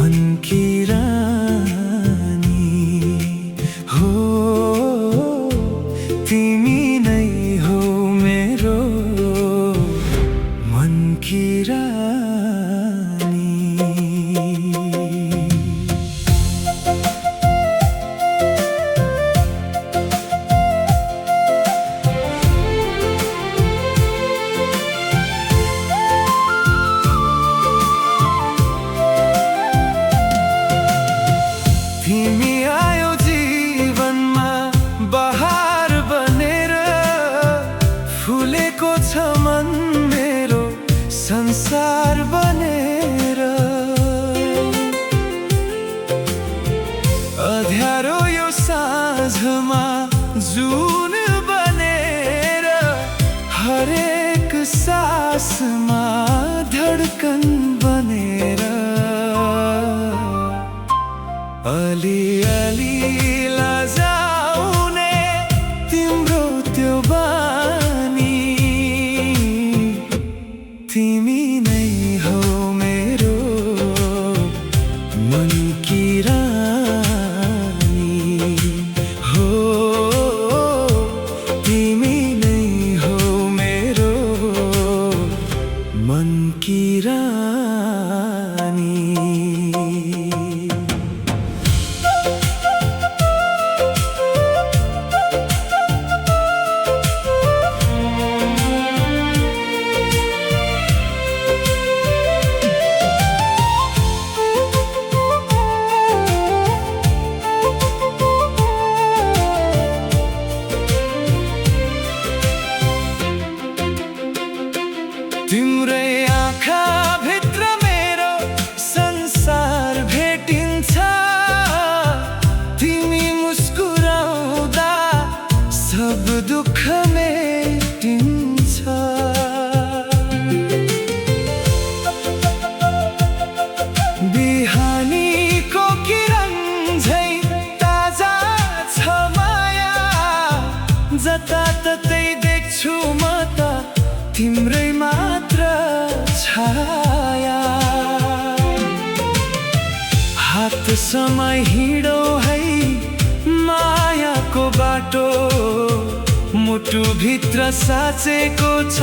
मन की रानी हो तिमी नै हो मेरो मन की रानी। तिमी आयो जीवनमा बहार बनेर, फुलेको छ मन मेरो संसार बनेर। अँध्यारो यो साँझमा जुन बनेर, हरेक सासमा धडकन बनेर। अलि लजाउने तिम्रो त्यो बानी, तिमी नै हो मेरो मन की रानी हो तिमी नै हो मेरो मन की रानी। तिम्रै आँखा भित्र मेरो संसार भेटिन्छ, तिमी मुस्कुराउँदा सब दुःख मेटिन्छ। बिहानीको किरण झै ताजा छ माया, जताततै देख्छु म त तिम्रै मात्र छाया। हात समय हिँडौ है मायाको बाटो, मुटु भित्र साँचेको छ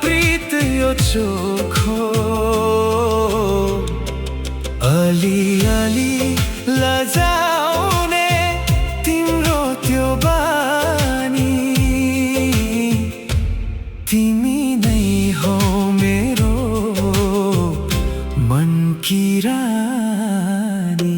प्रीत यो चोखो। अलि लजाउने तिम्रो त्यो बानी, तिमी नै हो मेरो मन की रानी।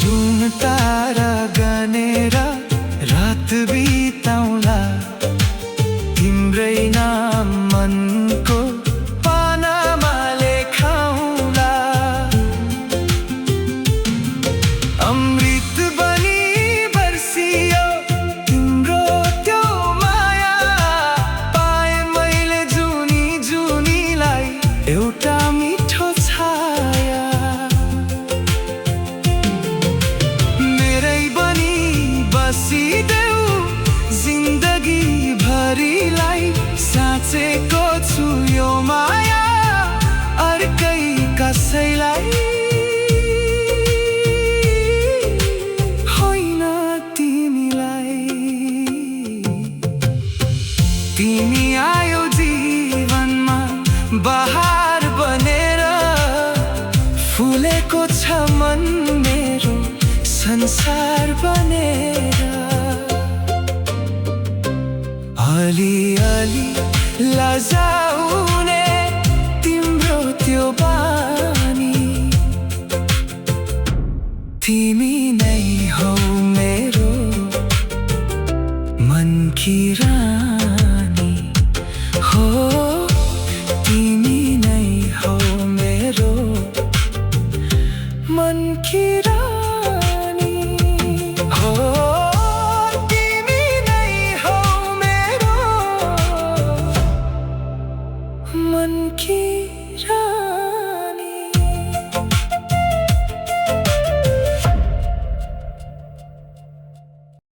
जुन तारा गनेर रात बिताउँला, तिम्रै नाम मनको पानामा लेखाउँला। अमृत बनी बर्सियो तिम्रो त्यो माया, पाए मैले जुनीलाई एउटा मिठो छाया। मेरै बनी बसिदेऊ जिन्दगी भरिलाई, साँचेको छु यो माया अर्कै कसैलाई होइन तिमीलाई। तिमी आयो जीवनमा बहार बनेर, फुलेको छ मन मेरो संसार बनेर। अलि लजाऊ